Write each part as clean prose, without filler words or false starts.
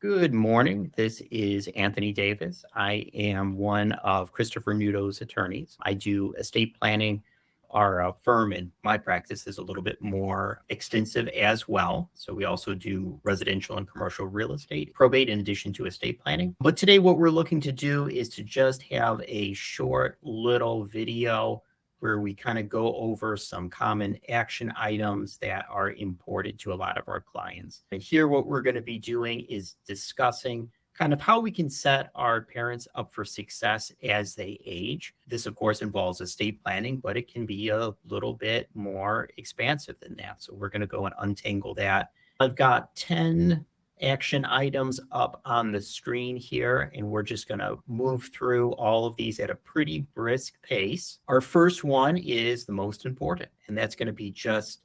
Good morning. This is Anthony Davis. I am one of Christopher Nudo's attorneys. I do estate planning. Our firm and my practice is a little bit more extensive as well. So we also do residential and commercial real estate, probate in addition to estate planning. But today what we're looking to do is to just have a short little video where we kind of go over some common action items that are important to a lot of our clients. And here, what we're going to be doing is discussing kind of how we can set our parents up for success as they age. This, of course, involves estate planning, but it can be a little bit more expansive than that. So we're going to go and untangle that. I've got 10 action items up on the screen here, and we're just going to move through all of these at a pretty brisk pace. Our first one is the most important, and that's going to be just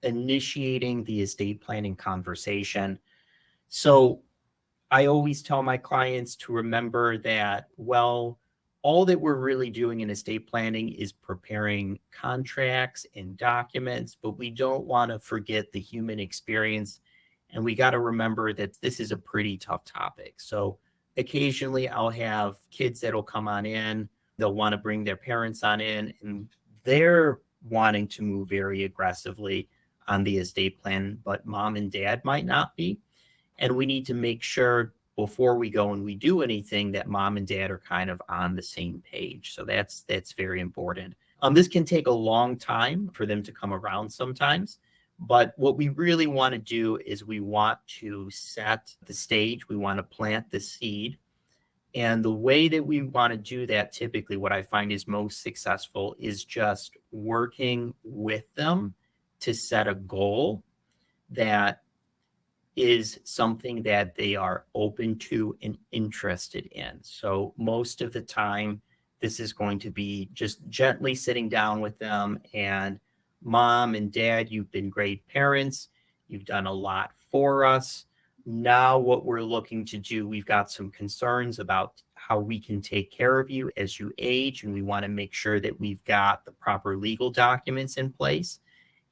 initiating the estate planning conversation. So I always tell my clients to remember that, well, all that we're really doing in estate planning is preparing contracts and documents, but we don't want to forget the human experience. And we got to remember that this is a pretty tough topic. So occasionally I'll have kids that'll come on in, they'll want to bring their parents on in, and they're wanting to move very aggressively on the estate plan, but mom and dad might not be. And we need to make sure before we go and we do anything that mom and dad are kind of on the same page. So that's very important. This can take a long time for them to come around sometimes. But what we really want to do is we want to set the stage. We want to plant the seed. And the way that we want to do that, typically what I find is most successful is just working with them to set a goal that is something that they are open to and interested in. So most of the time, this is going to be just gently sitting down with them and, mom and dad, you've been great parents. You've done a lot for us. Now what we're looking to do, we've got some concerns about how we can take care of you as you age, and we want to make sure that we've got the proper legal documents in place.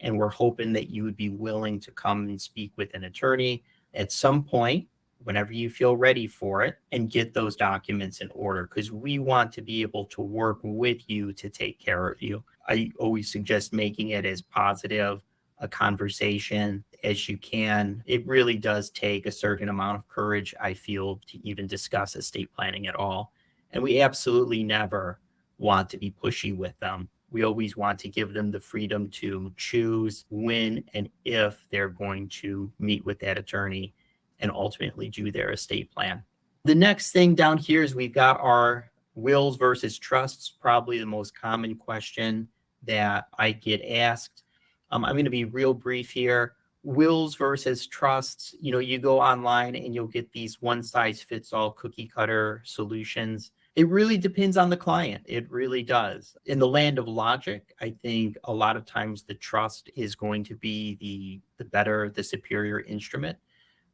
And we're hoping that you would be willing to come and speak with an attorney at some point, whenever you feel ready for it, and get those documents in order, because we want to be able to work with you to take care of you. I always suggest making it as positive a conversation as you can. It really does take a certain amount of courage, I feel, to even discuss estate planning at all. And we absolutely never want to be pushy with them. We always want to give them the freedom to choose when and if they're going to meet with that attorney and ultimately do their estate plan. The next thing down here is we've got our wills versus trusts, probably the most common question that I get asked. I'm going to be real brief here. Wills versus trusts, you go online and you'll get these one size fits all cookie cutter solutions. It really depends on the client. It really does. In the land of logic, I think a lot of times the trust is going to be the superior instrument.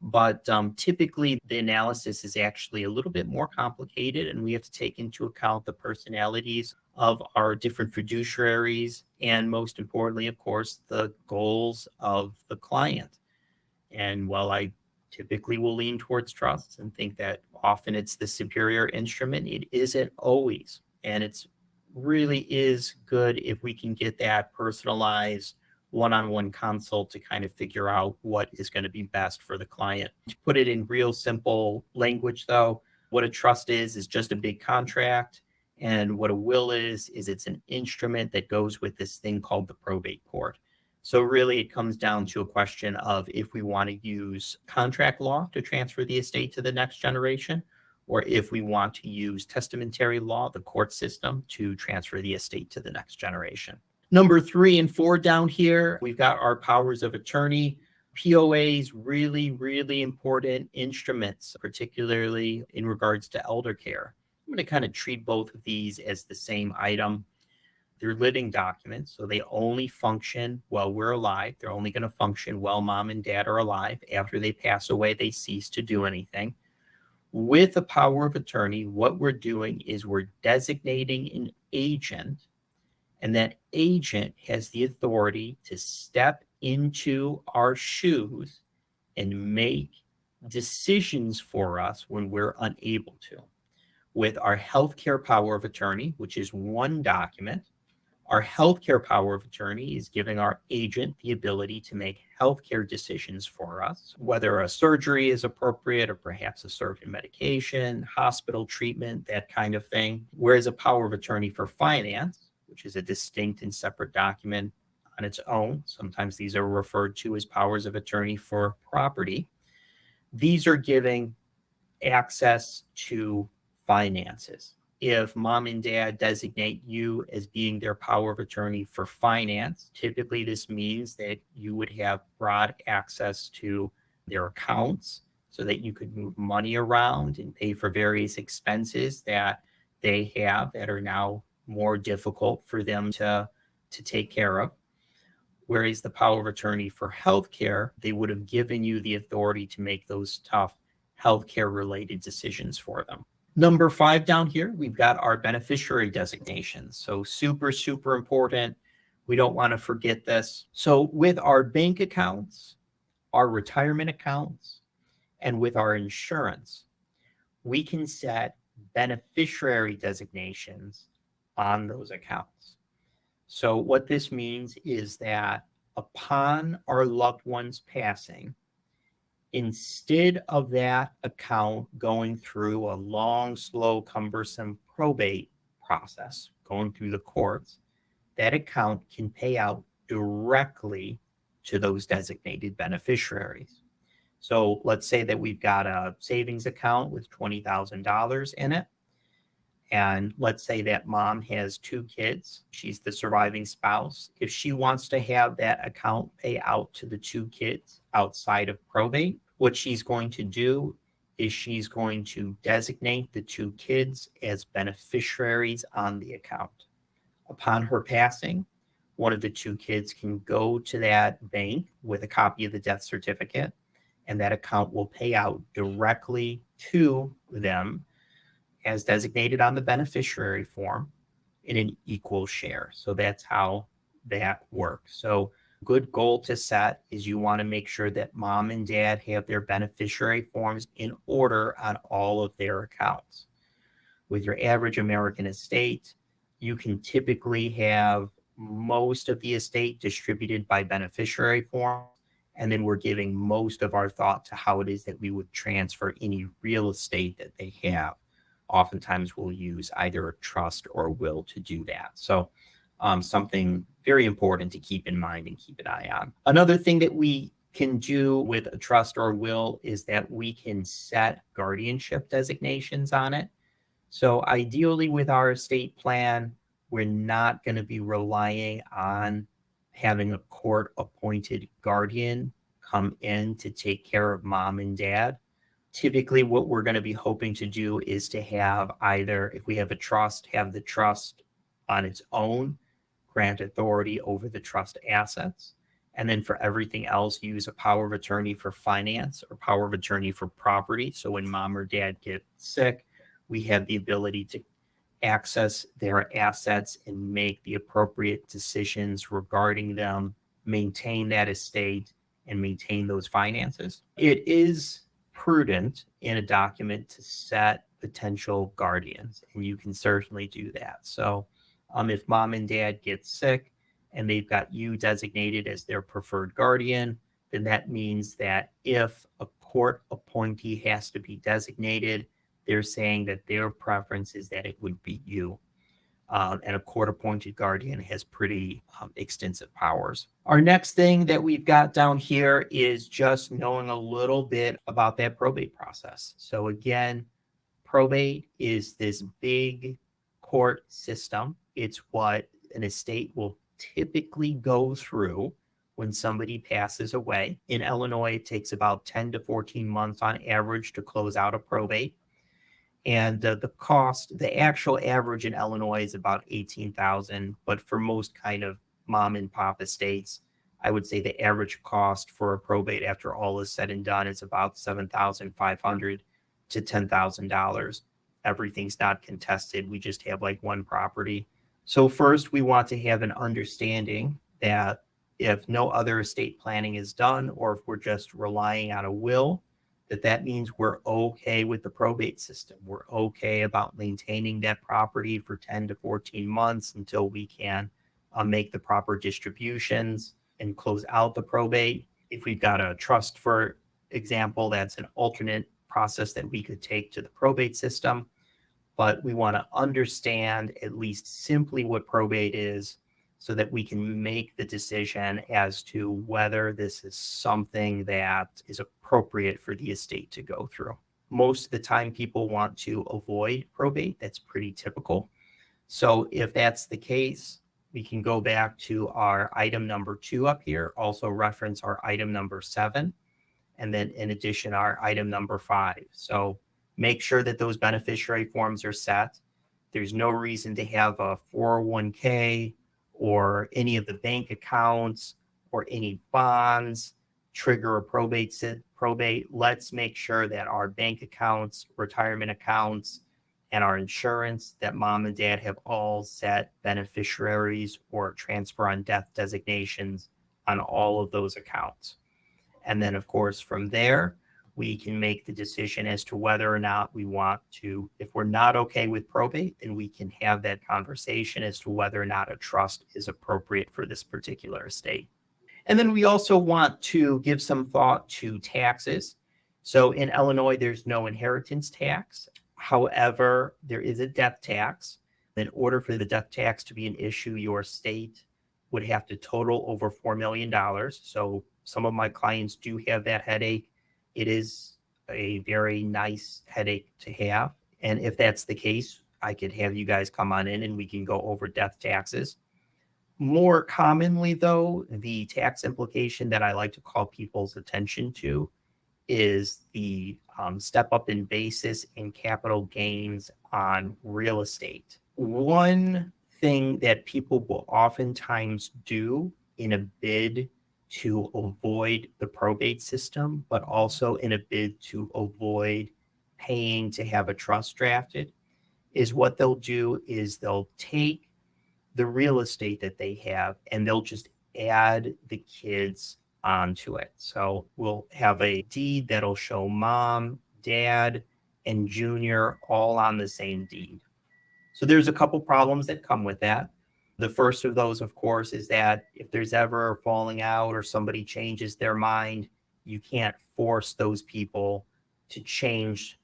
But typically the analysis is actually a little bit more complicated, and we have to take into account the personalities of our different fiduciaries, and most importantly, of course, the goals of the client. And while I typically will lean towards trusts and think that often it's the superior instrument, it isn't always. And it's really is good if we can get that personalized one-on-one consult to kind of figure out what is going to be best for the client. To put it in real simple language, though, what a trust is just a big contract. And what a will is it's an instrument that goes with this thing called the probate court. So really it comes down to a question of if we want to use contract law to transfer the estate to the next generation, or if we want to use testamentary law, the court system, to transfer the estate to the next generation. Number 3 and 4 down here, we've got our powers of attorney. POAs, really, really important instruments, particularly in regards to elder care. I'm going to kind of treat both of these as the same item. They're living documents, so they only function while we're alive. They're only going to function while mom and dad are alive. After they pass away, they cease to do anything. With a power of attorney, what we're doing is we're designating an agent, and that agent has the authority to step into our shoes and make decisions for us when we're unable to. With our healthcare power of attorney, which is one document, our healthcare power of attorney is giving our agent the ability to make healthcare decisions for us, whether a surgery is appropriate or perhaps a certain medication, hospital treatment, that kind of thing. Whereas a power of attorney for finance, which is a distinct and separate document on its own, sometimes these are referred to as powers of attorney for property. These are giving access to finances. If mom and dad designate you as being their power of attorney for finance, typically this means that you would have broad access to their accounts so that you could move money around and pay for various expenses that they have that are now more difficult for them to take care of. Whereas the power of attorney for healthcare, they would have given you the authority to make those tough healthcare related decisions for them. Number 5 down here, we've got our beneficiary designations. So super, super important. We don't want to forget this. So with our bank accounts, our retirement accounts, and with our insurance, we can set beneficiary designations on those accounts. So what this means is that upon our loved one's passing, instead of that account going through a long, slow, cumbersome probate process, going through the courts, that account can pay out directly to those designated beneficiaries. So let's say that we've got a savings account with $20,000 in it. And let's say that mom has 2 kids. She's the surviving spouse. If she wants to have that account pay out to the 2 kids outside of probate, what she's going to do is she's going to designate the 2 kids as beneficiaries on the account. Upon her passing, one of the 2 kids can go to that bank with a copy of the death certificate, and that account will pay out directly to them as designated on the beneficiary form in an equal share. So that's how that works. So good goal to set is you want to make sure that mom and dad have their beneficiary forms in order on all of their accounts. With your average American estate, you can typically have most of the estate distributed by beneficiary form, and then we're giving most of our thought to how it is that we would transfer any real estate that they have. Oftentimes we'll use either a trust or a will to do that. So something very important to keep in mind and keep an eye on. Another thing that we can do with a trust or will is that we can set guardianship designations on it. So ideally with our estate plan, we're not going to be relying on having a court-appointed guardian come in to take care of mom and dad. Typically, what we're going to be hoping to do is to have either, if we have a trust, have the trust on its own grant authority over the trust assets. And then for everything else, use a power of attorney for finance or power of attorney for property. So when mom or dad get sick, we have the ability to access their assets and make the appropriate decisions regarding them, maintain that estate, and maintain those finances. It is prudent in a document to set potential guardians, and you can certainly do that. So if mom and dad get sick and they've got you designated as their preferred guardian, then that means that if a court appointee has to be designated, they're saying that their preference is that it would be you. And a court-appointed guardian has pretty extensive powers. Our next thing that we've got down here is just knowing a little bit about that probate process. So again, probate is this big court system. It's what an estate will typically go through when somebody passes away. In Illinois, it takes about 10 to 14 months on average to close out a probate. And the cost, the actual average in Illinois is about $18,000, but for most kind of mom and pop estates, I would say the average cost for a probate after all is said and done is about $7,500 to $10,000. Everything's not contested. We just have like one property. So first, we want to have an understanding that if no other estate planning is done, or if we're just relying on a will, that means we're okay with the probate system. We're okay about maintaining that property for 10 to 14 months until we can make the proper distributions and close out the probate. If we've got a trust, for example, that's an alternate process that we could take to the probate system. But we want to understand at least simply what probate is so that we can make the decision as to whether this is something that is appropriate for the estate to go through. Most of the time, people want to avoid probate. That's pretty typical. So if that's the case, we can go back to our item number 2 up here, also reference our item number 7, and then in addition, our item number 5. So make sure that those beneficiary forms are set. There's no reason to have a 401k or any of the bank accounts or any bonds trigger a probate. Let's make sure that our bank accounts, retirement accounts, and our insurance, that mom and dad have all set beneficiaries or transfer on death designations on all of those accounts. And then, of course, from there, we can make the decision as to whether or not we want to, if we're not okay with probate, then we can have that conversation as to whether or not a trust is appropriate for this particular estate. And then we also want to give some thought to taxes. So in Illinois, there's no inheritance tax. However, there is a death tax. In order for the death tax to be an issue, your state would have to total over $4 million. So some of my clients do have that headache. It is a very nice headache to have. And if that's the case, I could have you guys come on in and we can go over death taxes. More commonly, though, the tax implication that I like to call people's attention to is the step up in basis in capital gains on real estate. One thing that people will oftentimes do in a bid to avoid the probate system, but also in a bid to avoid paying to have a trust drafted, is what they'll do is they'll take the real estate that they have and they'll just add the kids onto it. So we'll have a deed that'll show mom, dad, and junior all on the same deed. So there's a couple problems that come with that. The first of those, of course, is that if there's ever a falling out or somebody changes their mind, you can't force those people to change.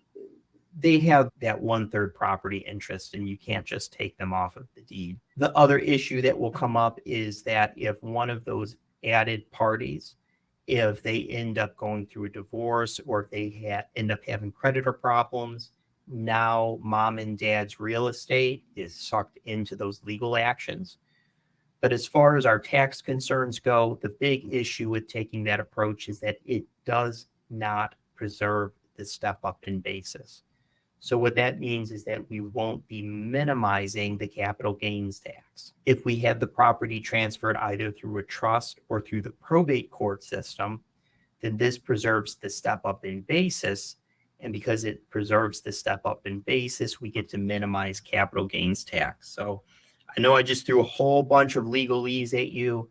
They have that 1/3 property interest and you can't just take them off of the deed. The other issue that will come up is that if one of those added parties, if they end up going through a divorce or if they end up having creditor problems, now mom and dad's real estate is sucked into those legal actions. But as far as our tax concerns go, the big issue with taking that approach is that it does not preserve the step up in basis. So what that means is that we won't be minimizing the capital gains tax. If we have the property transferred either through a trust or through the probate court system, then this preserves the step up in basis. And because it preserves the step up in basis, we get to minimize capital gains tax. So I know I just threw a whole bunch of legalese at you.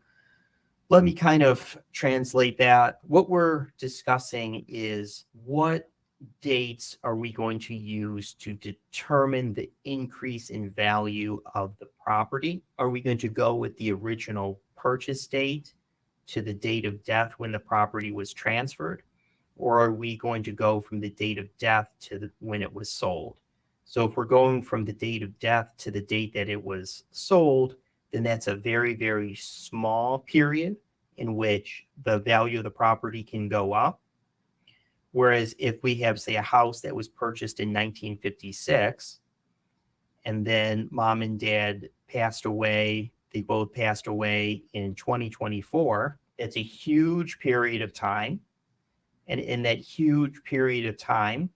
Let me kind of translate that. What we're discussing is what dates are we going to use to determine the increase in value of the property? Are we going to go with the original purchase date to the date of death when the property was transferred? Or are we going to go from the date of death to when it was sold? So if we're going from the date of death to the date that it was sold, then that's a very, very small period in which the value of the property can go up. Whereas if we have, say, a house that was purchased in 1956, and then mom and dad passed away, they both passed away in 2024, it's a huge period of time. And in that huge period of time,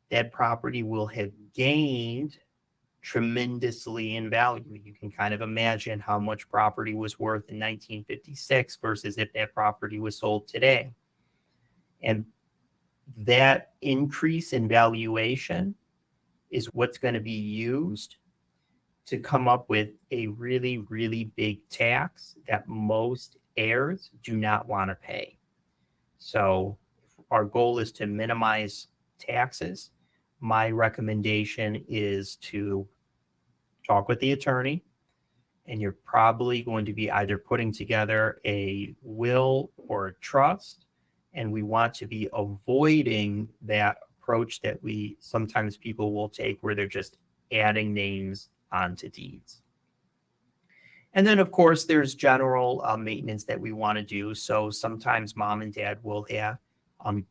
that property will have gained tremendously in value. You can kind of imagine how much property was worth in 1956 versus if that property was sold today. And that increase in valuation is what's going to be used to come up with a really, really big tax that most heirs do not want to pay. So our goal is to minimize taxes, my recommendation is to talk with the attorney, and you're probably going to be either putting together a will or a trust. And we want to be avoiding that approach that sometimes people will take where they're just adding names onto deeds. And then, of course, there's general maintenance that we want to do. So sometimes mom and dad will have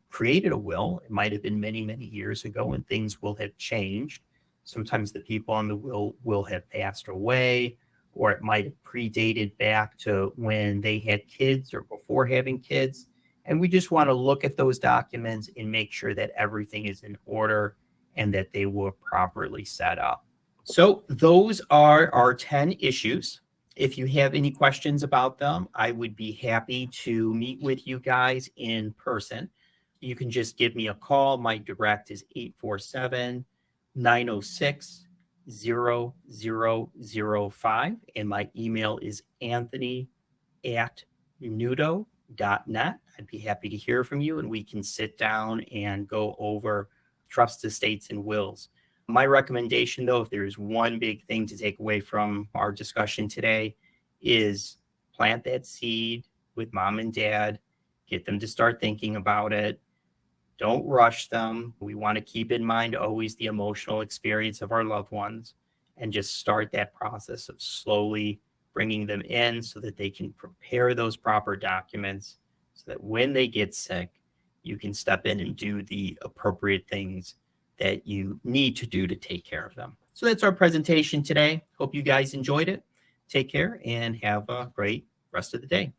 created a will. It might have been many, many years ago, and things will have changed. Sometimes the people on the will have passed away, or it might have predated back to when they had kids or before having kids. And we just want to look at those documents and make sure that everything is in order and that they were properly set up. So those are our 10 issues. If you have any questions about them, I would be happy to meet with you guys in person. You can just give me a call. My direct is 847-906-0005. And my email is anthony@nudo.net. I'd be happy to hear from you, and we can sit down and go over trust estates and wills. My recommendation, though, if there's one big thing to take away from our discussion today, is plant that seed with mom and dad, get them to start thinking about it. Don't rush them. We want to keep in mind always the emotional experience of our loved ones, and just start that process of slowly bringing them in so that they can prepare those proper documents so that when they get sick, you can step in and do the appropriate things that you need to do to take care of them. So that's our presentation today. Hope you guys enjoyed it. Take care and have a great rest of the day.